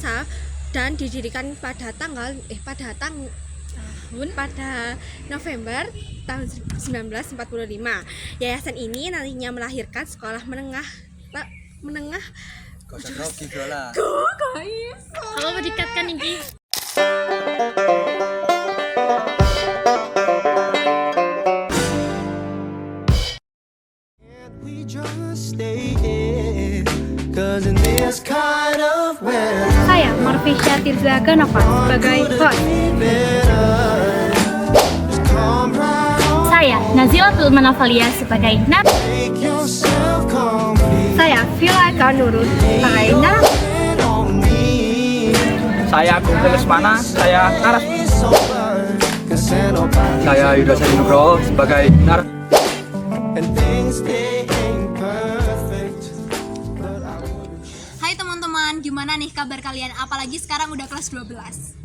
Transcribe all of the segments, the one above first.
bangsa dan didirikan pada November tahun 1945. Yayasan ini nantinya melahirkan sekolah menengah Kok grogi Viola. Kalau mau dikatkan ini. Saya Marvisha Tirza Ganova sebagai host. Saya Nazila Tulmanafalia sebagai Nat. Saya Viola Kanurus sebagai Nat. Saya Kumpul Lesmana, saya Naras. Saya Yuda Sari Nugroho sebagai Naras. Hai teman-teman, gimana nih kabar kalian? Apalagi sekarang udah kelas 12.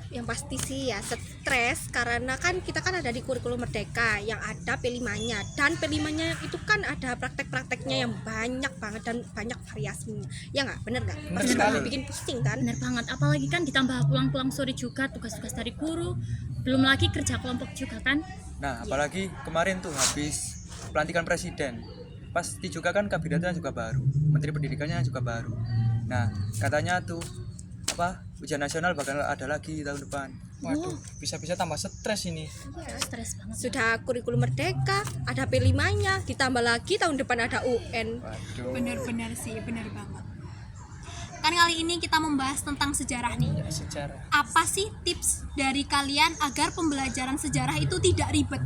Yang pasti sih ya stres, karena kan kita kan ada di kurikulum Merdeka yang ada P5-nya, dan P5-nya itu kan ada praktek-prakteknya yang banyak banget dan banyak variasinya. Ya nggak? Bener nggak? Bener, bikin pusing kan? Bener banget, apalagi kan ditambah pulang-pulang sore juga, tugas-tugas dari guru, belum lagi kerja kelompok juga kan. Nah, apalagi kemarin tuh habis pelantikan presiden. Pasti juga kan kabinetnya juga baru, menteri pendidikannya juga baru. Nah, katanya tuh ujian nasional bakal ada lagi tahun depan. Waduh, bisa-bisa tambah stres ini. Stres banget. Sudah kurikulum Merdeka, ada P5-nya, ditambah lagi tahun depan ada UN. Waduh. Bener-bener sih, bener banget. Kan kali ini kita membahas tentang sejarah nih. Sejarah. Apa sih tips dari kalian agar pembelajaran sejarah itu tidak ribet?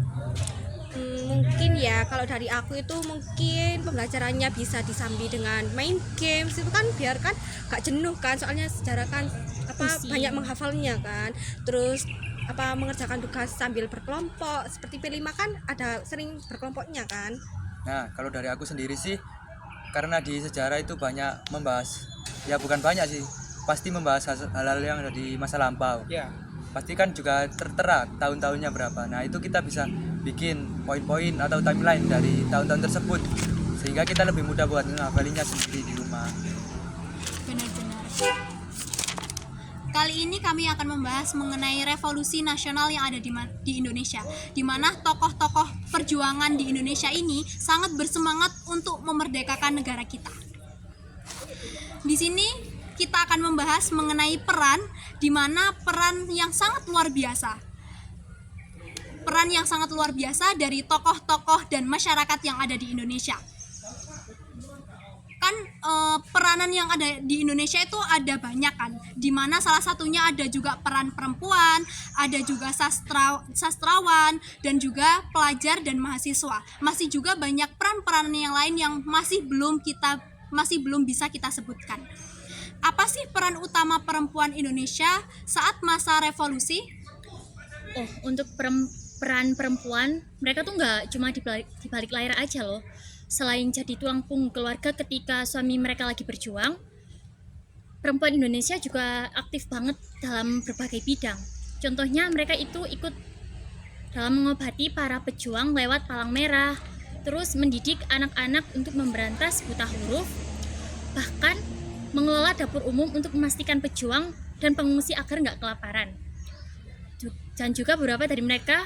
Mungkin ya kalau dari aku itu mungkin pembelajarannya bisa disambi dengan main games, itu kan biar kan gak jenuh kan, soalnya sejarah kan banyak menghafalnya kan. Terus mengerjakan tugas sambil berkelompok, seperti P5 kan ada sering berkelompoknya kan. Nah, kalau dari aku sendiri sih, karena di sejarah itu banyak membahas, ya bukan banyak sih, pasti membahas hal-hal yang ada di masa lampau. Ya. Pasti kan juga tertera tahun-tahunnya berapa. Nah, itu kita bisa bikin poin-poin atau timeline dari tahun-tahun tersebut, sehingga kita lebih mudah buat menghafalinya sendiri di rumah. Benar-benar. Kali ini kami akan membahas mengenai revolusi nasional yang ada di Indonesia, di mana tokoh-tokoh perjuangan di Indonesia ini sangat bersemangat untuk memerdekakan negara kita. Di sini kita akan membahas mengenai peran, di mana peran yang sangat luar biasa. Peran yang sangat luar biasa dari tokoh-tokoh dan masyarakat yang ada di Indonesia. Kan peranan yang ada di Indonesia itu ada banyak kan, dimana salah satunya ada juga peran perempuan, ada juga sastrawan, dan juga pelajar dan mahasiswa. Masih juga banyak peran-peranan yang lain yang masih belum bisa kita sebutkan. Apa sih peran utama perempuan Indonesia saat masa revolusi? Oh, untuk peran perempuan, mereka tuh nggak cuma di balik layar aja loh. Selain jadi tulang punggung keluarga ketika suami mereka lagi berjuang, perempuan Indonesia juga aktif banget dalam berbagai bidang. Contohnya mereka itu ikut dalam mengobati para pejuang lewat palang merah, terus mendidik anak-anak untuk memberantas buta huruf, bahkan mengelola dapur umum untuk memastikan pejuang dan pengungsi agar nggak kelaparan. Dan juga beberapa dari mereka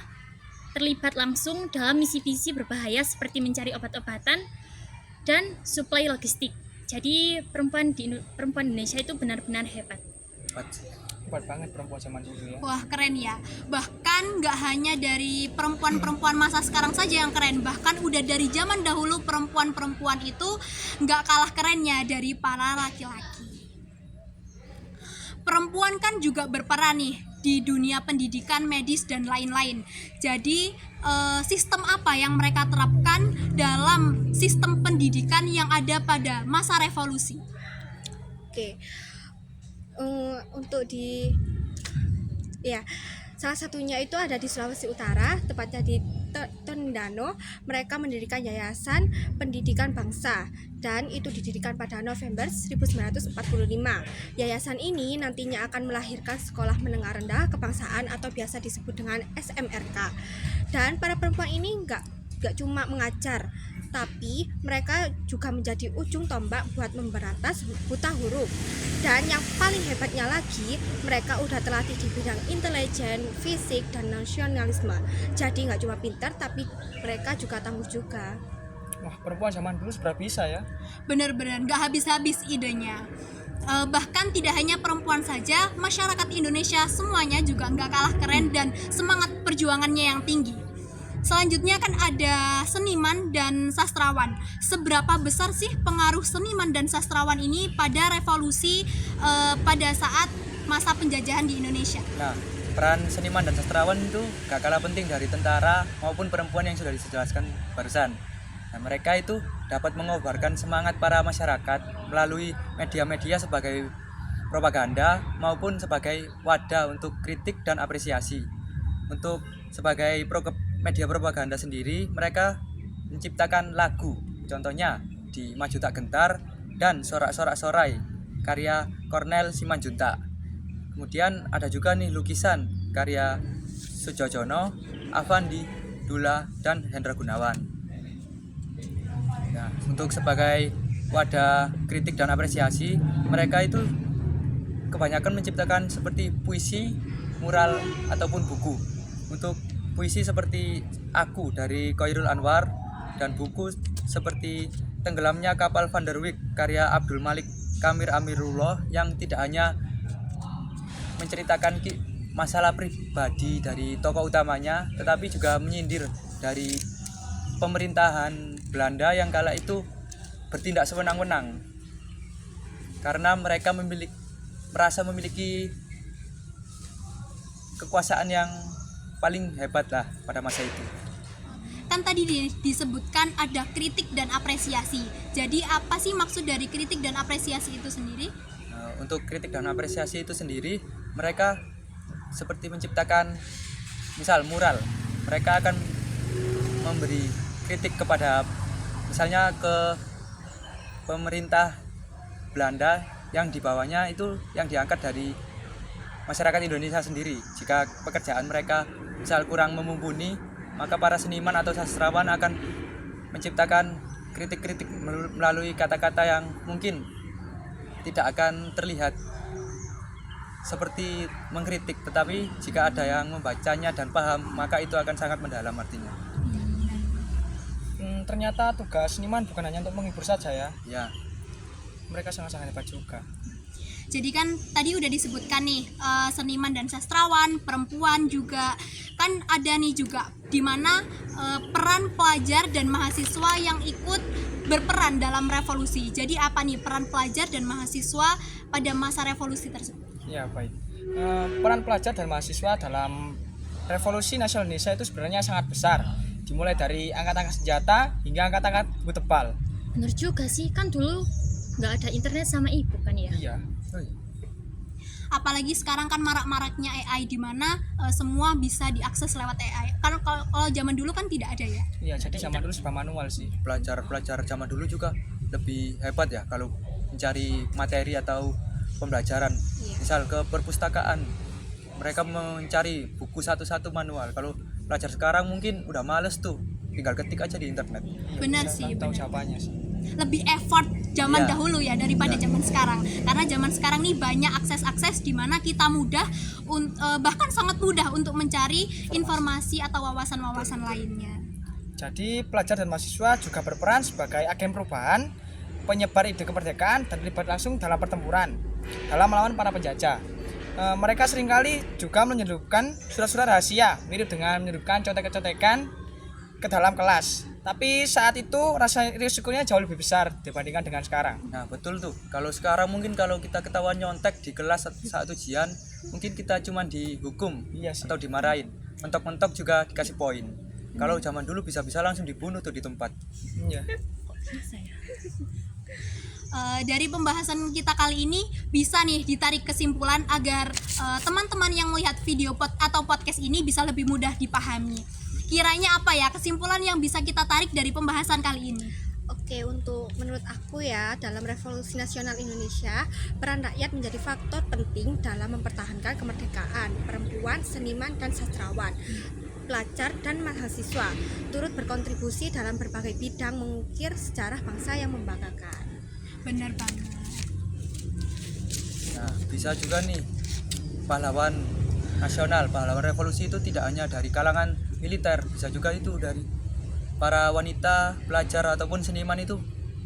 terlibat langsung dalam misi-misi berbahaya seperti mencari obat-obatan dan suplai logistik. Jadi perempuan Indonesia itu benar-benar hebat. Hebat banget perempuan zaman dulu ya. Wah, keren ya. Bahkan nggak hanya dari perempuan-perempuan masa sekarang saja yang keren, bahkan udah dari zaman dahulu perempuan-perempuan itu nggak kalah kerennya dari para laki-laki. Perempuan kan juga berperan nih di dunia pendidikan, medis, dan lain-lain. Jadi sistem apa yang mereka terapkan dalam sistem pendidikan yang ada pada masa revolusi? Oke. Salah satunya itu ada di Sulawesi Utara, tepatnya di Tondano. Mereka mendirikan Yayasan Pendidikan Bangsa, dan itu didirikan pada November 1945. Yayasan ini nantinya akan melahirkan Sekolah Menengah Rendah Kebangsaan atau biasa disebut dengan SMRK. Dan para perempuan ini nggak cuma mengajar, tapi mereka juga menjadi ujung tombak buat memberantas buta huruf. Dan yang paling hebatnya lagi, mereka udah terlatih di bidang intelijen, fisik, dan nasionalisme. Jadi nggak cuma pintar, tapi mereka juga tangguh juga. Wah, perempuan zaman dulu seberapa bisa ya? Bener-bener gak habis-habis idenya. Bahkan tidak hanya perempuan saja, masyarakat Indonesia semuanya juga gak kalah keren dan semangat perjuangannya yang tinggi. Selanjutnya kan ada seniman dan sastrawan. Seberapa besar sih pengaruh seniman dan sastrawan ini pada revolusi pada saat masa penjajahan di Indonesia? Nah, peran seniman dan sastrawan itu gak kalah penting dari tentara maupun perempuan yang sudah dijelaskan barusan. Nah, mereka itu dapat mengobarkan semangat para masyarakat melalui media-media sebagai propaganda maupun sebagai wadah untuk kritik dan apresiasi. Untuk sebagai media propaganda sendiri, mereka menciptakan lagu, contohnya di Maju Tak Gentar dan Sorak-Sorak Sorai karya Cornel Simanjuntak. Kemudian ada juga nih lukisan karya Sujojono, Avandi, Dula, dan Hendra Gunawan. Nah, untuk sebagai wadah kritik dan apresiasi, mereka itu kebanyakan menciptakan seperti puisi, mural, ataupun buku. Untuk puisi seperti Aku dari Khairul Anwar dan buku seperti Tenggelamnya Kapal Van der Wijk karya Abdul Malik Kamir Amirullah yang tidak hanya menceritakan masalah pribadi dari tokoh utamanya, tetapi juga menyindir dari pemerintahan Belanda yang kala itu bertindak sewenang-wenang karena mereka merasa memiliki kekuasaan yang paling hebat lah pada masa itu. Kan tadi disebutkan ada kritik dan apresiasi. Jadi apa sih maksud dari kritik dan apresiasi itu sendiri? Untuk kritik dan apresiasi itu sendiri, mereka seperti menciptakan misal mural. Mereka akan memberi kritik kepada misalnya ke pemerintah Belanda yang di bawahnya itu yang diangkat dari masyarakat Indonesia sendiri. Jika pekerjaan mereka misal kurang mumpuni, maka para seniman atau sastrawan akan menciptakan kritik-kritik melalui kata-kata yang mungkin tidak akan terlihat seperti mengkritik, tetapi jika ada yang membacanya dan paham, maka itu akan sangat mendalam artinya. Ternyata tugas seniman bukan hanya untuk menghibur saja ya. Ya. Mereka sangat-sangat hebat juga. Jadi kan tadi udah disebutkan nih seniman dan sastrawan, perempuan juga kan ada nih juga di mana peran pelajar dan mahasiswa yang ikut berperan dalam revolusi. Jadi apa nih peran pelajar dan mahasiswa pada masa revolusi tersebut? Ya baik. Peran pelajar dan mahasiswa dalam revolusi nasional Indonesia itu sebenarnya sangat besar. Dimulai dari angkat-angkat senjata hingga angkat-angkat buku tebal. Bener juga sih, kan dulu nggak ada internet sama ibu kan ya? Iya. Apalagi sekarang kan marak-maraknya AI di mana semua bisa diakses lewat AI. Karena kalau zaman dulu kan tidak ada ya. Iya, jadi zaman dulu serba manual sih. Pelajar zaman dulu juga lebih hebat ya kalau mencari materi atau pembelajaran. Misal ke perpustakaan, mereka mencari buku satu-satu manual. Kalau pelajar sekarang mungkin udah males tuh, tinggal ketik aja di internet. Benar sih. Tahu siapanya sih. Lebih effort zaman Iya. dahulu ya daripada zaman sekarang. Karena zaman sekarang nih banyak akses-akses di mana kita mudah bahkan sangat mudah untuk mencari informasi atau wawasan-wawasan lainnya. Jadi pelajar dan mahasiswa juga berperan sebagai agen perubahan, penyebar ide kemerdekaan dan terlibat langsung dalam pertempuran dalam melawan para penjajah. Mereka seringkali juga menyelundupkan surat-surat rahasia mirip dengan menyelundupkan contekan-contekan ke dalam kelas. Tapi saat itu rasa risikonya jauh lebih besar dibandingkan dengan sekarang. Nah betul tuh, kalau sekarang mungkin kalau kita ketahuan nyontek di kelas saat ujian, mungkin kita cuma dihukum atau dimarahin. Mentok-mentok juga dikasih poin. Kalau zaman dulu bisa-bisa langsung dibunuh tuh di tempat. Iya. Dari pembahasan kita kali ini bisa nih ditarik kesimpulan agar teman-teman yang melihat video atau podcast ini bisa lebih mudah dipahami. Kiranya apa ya kesimpulan yang bisa kita tarik dari pembahasan kali ini? Oke, untuk menurut aku ya, dalam revolusi nasional Indonesia, peran rakyat menjadi faktor penting dalam mempertahankan kemerdekaan perempuan, seniman, dan sastrawan. pelajar dan mahasiswa turut berkontribusi dalam berbagai bidang mengukir sejarah bangsa yang membanggakan. Benar banget. Nah, bisa juga nih pahlawan nasional, pahlawan revolusi itu tidak hanya dari kalangan militer, bisa juga itu dari para wanita, pelajar ataupun seniman itu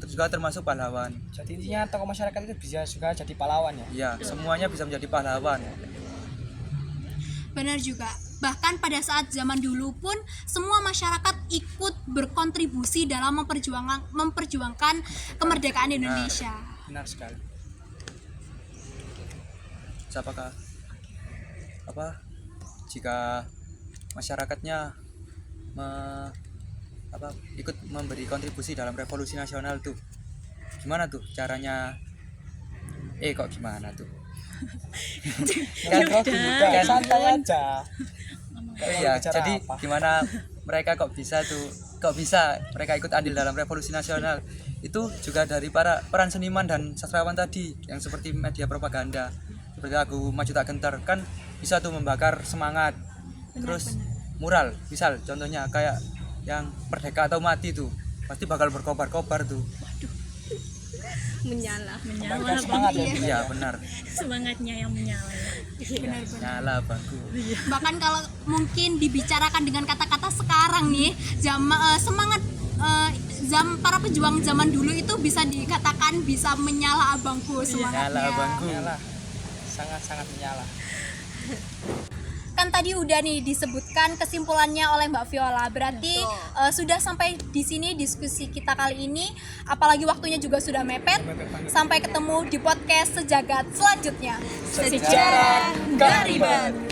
juga termasuk pahlawan. Jadi intinya tokoh masyarakat itu bisa juga jadi pahlawan ya. Ya, semuanya bisa menjadi pahlawan. Benar juga. Bahkan pada saat zaman dulu pun semua masyarakat ikut berkontribusi dalam memperjuangkan kemerdekaan Indonesia. Benar sekali. Siapakah jika masyarakatnya ikut memberi kontribusi dalam revolusi nasional tuh gimana tuh caranya? Kok gimana tuh? Kan santai aja. Iya, jadi gimana mereka kok bisa mereka ikut andil dalam revolusi nasional? Itu juga dari peran seniman dan sastrawan tadi yang seperti media propaganda, seperti lagu Maju Tak Gentar kan bisa tuh membakar semangat. Terus mural, misal contohnya kayak yang Merdeka atau Mati tuh pasti bakal berkobar-kobar tuh. Menyala. Semangat ya. Iya benar. Semangatnya yang menyala. Benar-benar. Nyala bangku. Bahkan kalau mungkin dibicarakan dengan kata-kata sekarang nih, semangat para pejuang zaman dulu itu bisa dikatakan bisa menyala abangku semangatnya. Nyala bangku. Menyala. Sangat-sangat menyala. Kan tadi udah nih disebutkan kesimpulannya oleh Mbak Viola. Berarti sudah sampai di sini diskusi kita kali ini. Apalagi waktunya juga sudah mepet. Sampai ketemu di podcast Sejagat selanjutnya. Sejarah gak ribet.